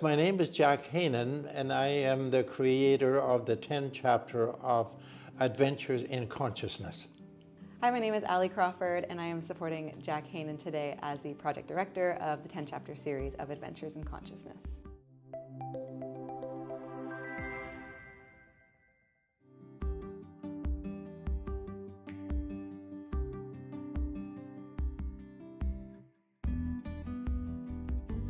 My name is Jack Hainan, and I am the creator of the 10th chapter of Adventures in Consciousness. Hi, my name is Ali Crawford, and I am supporting Jack Hainan today as the project director of the 10-chapter series of Adventures in Consciousness.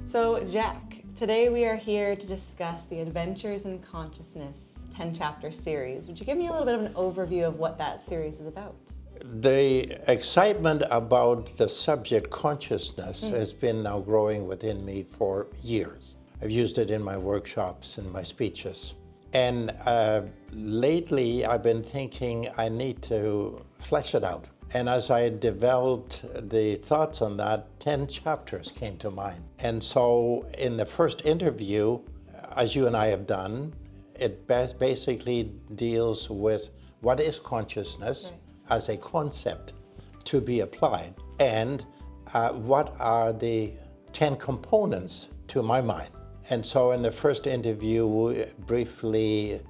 So, Jack, today we are here to discuss the Adventures in Consciousness 10-chapter series. Would you give me a little bit of an overview of what that series is about? The excitement about the subject consciousness has been now growing within me for years. I've used it in my workshops and my speeches. And lately I've been thinking I need to flesh it out. And as I developed the thoughts on that, 10 chapters came to mind. And so in the first interview, as you and I have done, it basically deals with what is consciousness as a concept to be applied, and what are the 10 components to my mind. And so in the first interview, we briefly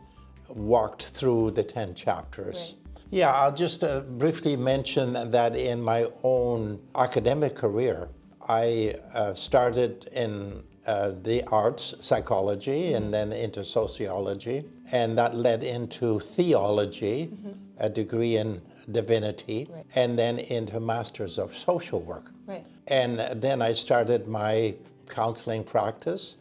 walked through the 10 chapters. Right. Yeah, I'll just briefly mention that in my own academic career, I started in the arts, psychology, and then into sociology, and that led into theology, a degree in divinity, and then into Masters of Social Work. Right. And then I started my counseling practice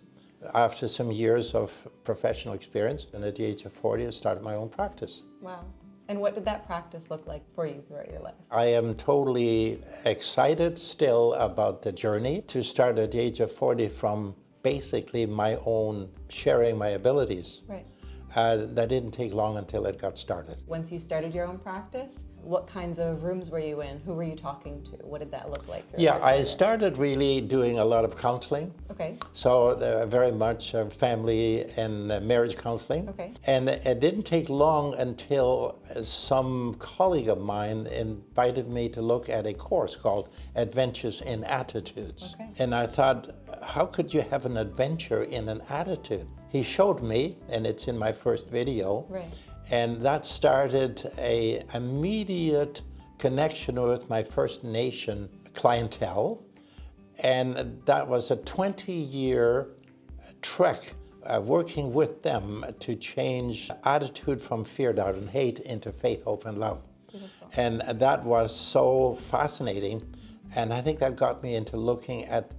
after some years of professional experience, and at the age of 40, I started my own practice. Wow. And what did that practice look like for you throughout your life? I am totally excited still about the journey to start at the age of 40 from basically my own sharing my abilities. Right. That didn't take long until it got started. Once you started your own practice, what kinds of rooms were you in? Who were you talking to? What did that look like? Yeah, I started really doing a lot of counseling. Okay. So very much family and marriage counseling. Okay. And it didn't take long until some colleague of mine invited me to look at a course called Adventures in Attitudes. Okay. And I thought, how could you have an adventure in an attitude? He showed me, and it's in my first video. Right. And that started an immediate connection with my First Nation clientele. And that was a 20-year trek working with them to change attitude from fear, doubt, and hate into faith, hope, and love. Beautiful. And that was so fascinating. And I think that got me into looking at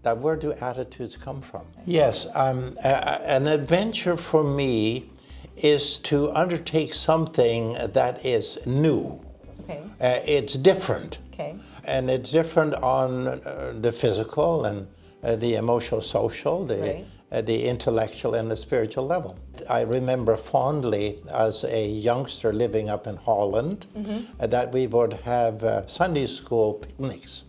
that, where do attitudes come from? Yes, an adventure for me is to undertake something that is new. Okay. It's different. Okay. And it's different on the physical and the emotional, social, the intellectual and the spiritual level. I remember fondly as a youngster living up in Holland that we would have Sunday school picnics.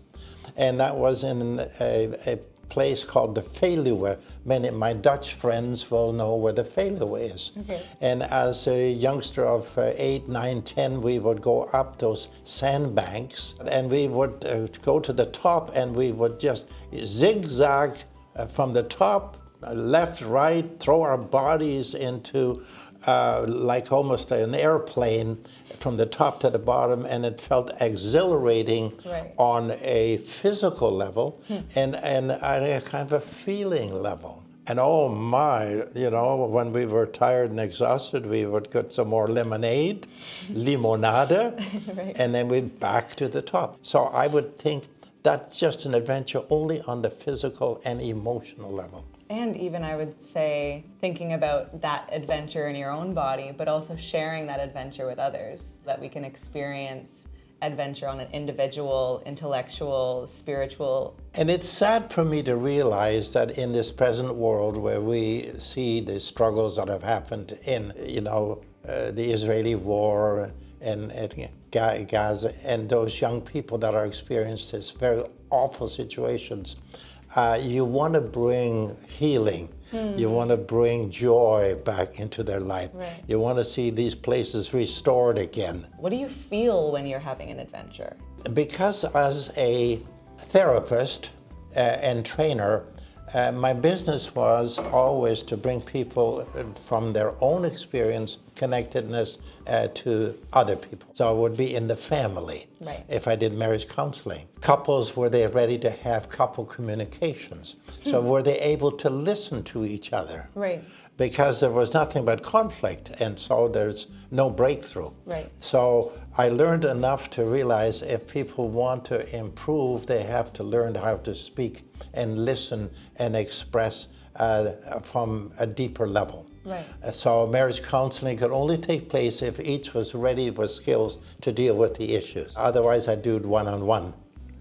And that was in a place called the Veluwe. Many of my Dutch friends will know where the Veluwe is. Okay. And as a youngster of 8, 9, 10, we would go up those sandbanks, and we would go to the top, and we would just zigzag from the top, left, right, throw our bodies into like almost an airplane from the top to the bottom, and it felt exhilarating on a physical level and at a kind of a feeling level. And oh my, you know, when we were tired and exhausted, we would get some more lemonade, limonade, and then we'd back to the top. So I would think that's just an adventure only on the physical and emotional level. And even, I would say, thinking about that adventure in your own body, but also sharing that adventure with others, that we can experience adventure on an individual, intellectual, spiritual. And it's sad for me to realize that in this present world where we see the struggles that have happened in, the Israeli war and Gaza, and those young people that are experiencing these very awful situations, you want to bring healing. You want to bring joy back into their life. Right. You want to see these places restored again. What do you feel when you're having an adventure? Because as a therapist and trainer, My business was always to bring people from their own experience, connectedness to other people. So it would be in the family. Right. If I did marriage counseling. Couples, were they ready to have couple communications? So were they able to listen to each other? Right. Because there was nothing but conflict, and so there's no breakthrough. Right. So I learned enough to realize if people want to improve, they have to learn how to speak and listen and express from a deeper level. Right. So marriage counseling could only take place if each was ready with skills to deal with the issues. Otherwise, I'd do it one-on-one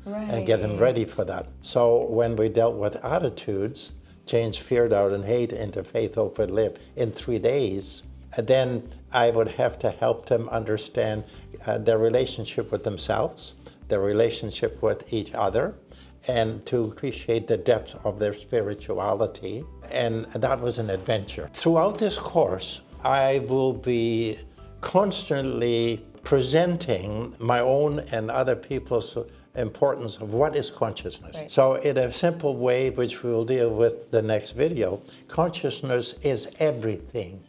and get them ready for that. So when we dealt with attitudes, change fear, doubt, and hate into faith, hope, and live in 3 days, then I would have to help them understand their relationship with themselves, their relationship with each other, and to appreciate the depth of their spirituality. And that was an adventure. Throughout this course, I will be constantly presenting my own and other people's importance of what is consciousness. Right. So in a simple way, which we will deal with the next video, consciousness is everything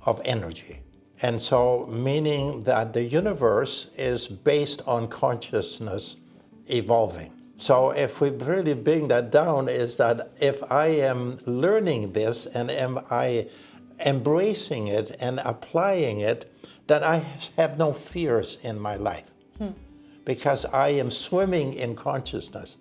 of energy. And so meaning that the universe is based on consciousness evolving. So if we really bring that down, is that if I am learning this and am I embracing it and applying it, that I have no fears in my life. Because I am swimming in consciousness.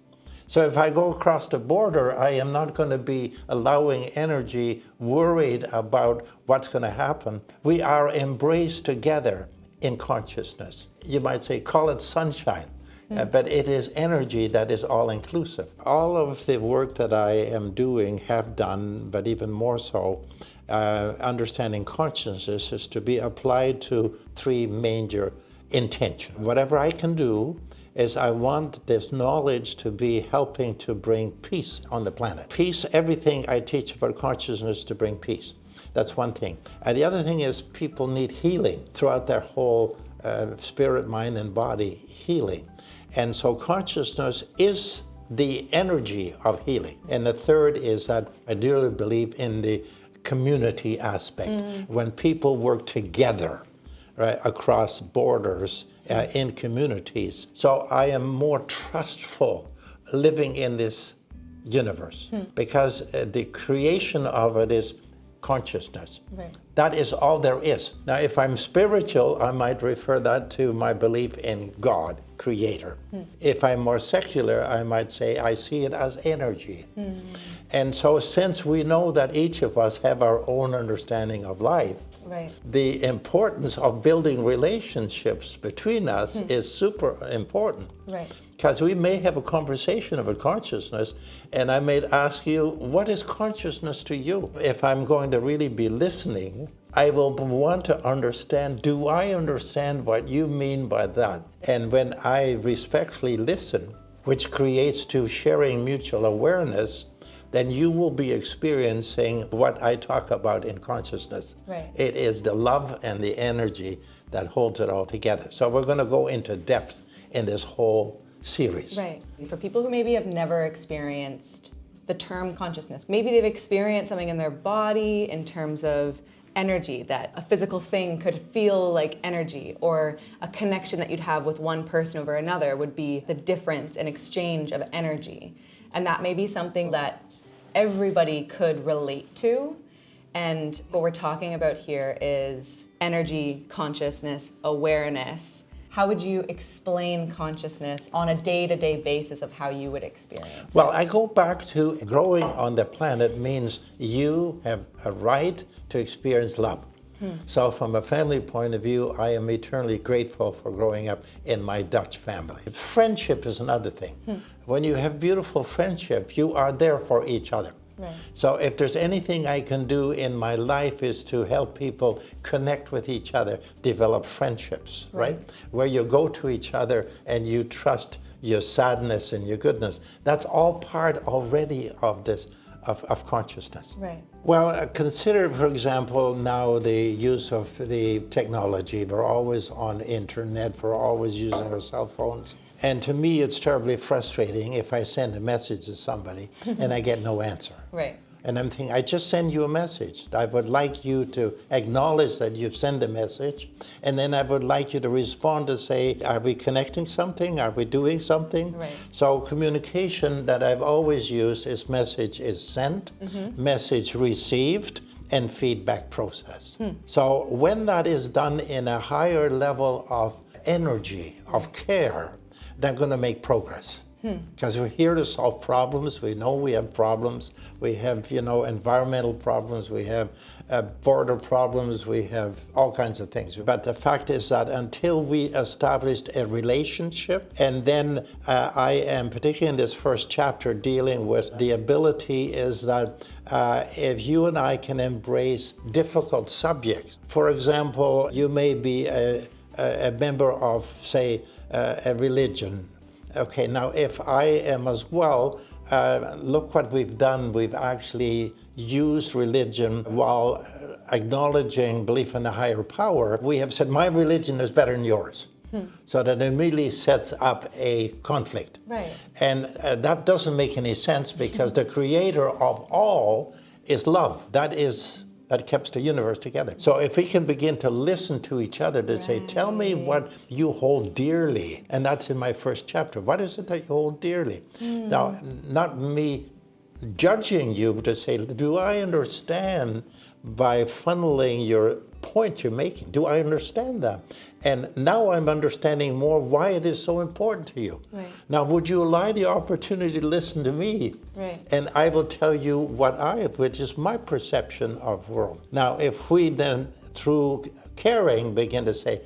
So if I go across the border, I am not going to be allowing energy, worried about what's going to happen. We are embraced together in consciousness. You might say, call it sunshine, but it is energy that is all-inclusive. All of the work that I am doing, have done, but even more so, understanding consciousness is to be applied to 3 major intention. Whatever I can do is I want this knowledge to be helping to bring peace on the planet. Peace, everything I teach about consciousness to bring peace. That's one thing. And the other thing is people need healing throughout their whole spirit, mind, and body, healing. And so consciousness is the energy of healing. And the third is that I dearly believe in the community aspect. When people work together, right, across borders, in communities. So I am more trustful living in this universe because the creation of it is consciousness. Right. That is all there is. Now, if I'm spiritual, I might refer that to my belief in God, Creator. If I'm more secular, I might say I see it as energy. And so since we know that each of us have our own understanding of life, Right. the importance of building relationships between us is super important. Right. Because we may have a conversation about consciousness, and I may ask you, what is consciousness to you? If I'm going to really be listening, I will want to understand, do I understand what you mean by that? And when I respectfully listen, which creates to sharing mutual awareness, then you will be experiencing what I talk about in consciousness. Right. It is the love and the energy that holds it all together. So we're going to go into depth in this whole series. Right. For people who maybe have never experienced the term consciousness, maybe they've experienced something in their body in terms of energy, that a physical thing could feel like energy, or a connection that you'd have with one person over another would be the difference in exchange of energy. And that may be something that everybody could relate to. And what we're talking about here is energy, consciousness, awareness. How would you explain consciousness on a day-to-day basis of how you would experience Well, it? I go back to growing on the planet means you have a right to experience love. So from a family point of view, I am eternally grateful for growing up in my Dutch family. Friendship is another thing. When you have beautiful friendship, you are there for each other. Right. So if there's anything I can do in my life is to help people connect with each other, develop friendships, right? Where you go to each other and you trust your sadness and your goodness. That's all part already of this, of consciousness. Right. Well, consider, for example, now the use of the technology. We're always on internet, we're always using our cell phones. And to me, it's terribly frustrating if I send a message to somebody and I get no answer. Right. And I'm thinking, I just send you a message. I would like you to acknowledge that you've sent a message, and then I would like you to respond to say, are we connecting something? Are we doing something? Right. So communication that I've always used is message is sent, message received, and feedback process. So when that is done in a higher level of energy, of care, they're going to make progress. Because we're here to solve problems. We know we have problems. We have, environmental problems. We have border problems. We have all kinds of things. But the fact is that until we established a relationship, and then I am, particularly in this first chapter, dealing with the ability is that if you and I can embrace difficult subjects, for example, you may be a member of, say, a religion. Okay, now if I am as well, look what we've done. We've actually used religion while acknowledging belief in a higher power. We have said, my religion is better than yours. So that immediately sets up a conflict. Right. And that doesn't make any sense because the creator of all is love. That keeps the universe together. So if we can begin to listen to each other to say, tell me what you hold dearly. And that's in my first chapter. What is it that you hold dearly? Now, not me judging you to say, do I understand by funneling your point you're making? Do I understand that? And now I'm understanding more why it is so important to you. Right. Now, would you allow the opportunity to listen to me? Right. And I will tell you which is my perception of the world. Now, if we then, through caring, begin to say,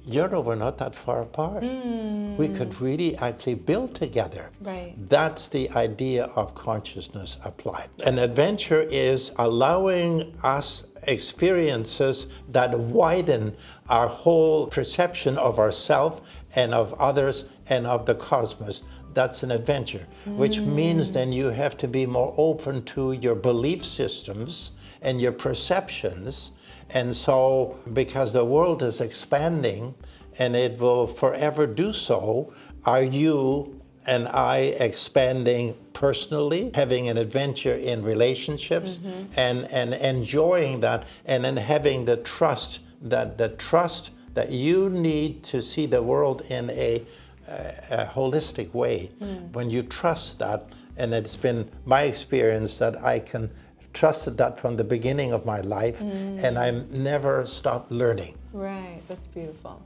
we're not that far apart. We could really actually build together. Right. That's the idea of consciousness applied. An adventure is allowing us experiences that widen our whole perception of ourselves and of others and of the cosmos. That's an adventure, which means then you have to be more open to your belief systems and your perceptions. And so, because the world is expanding and it will forever do so, are you and I expanding personally, having an adventure in relationships and enjoying that, and then having the trust that you need to see the world in a holistic way. When you trust that, and it's been my experience that I can trusted that from the beginning of my life, and I never stopped learning. Right, that's beautiful.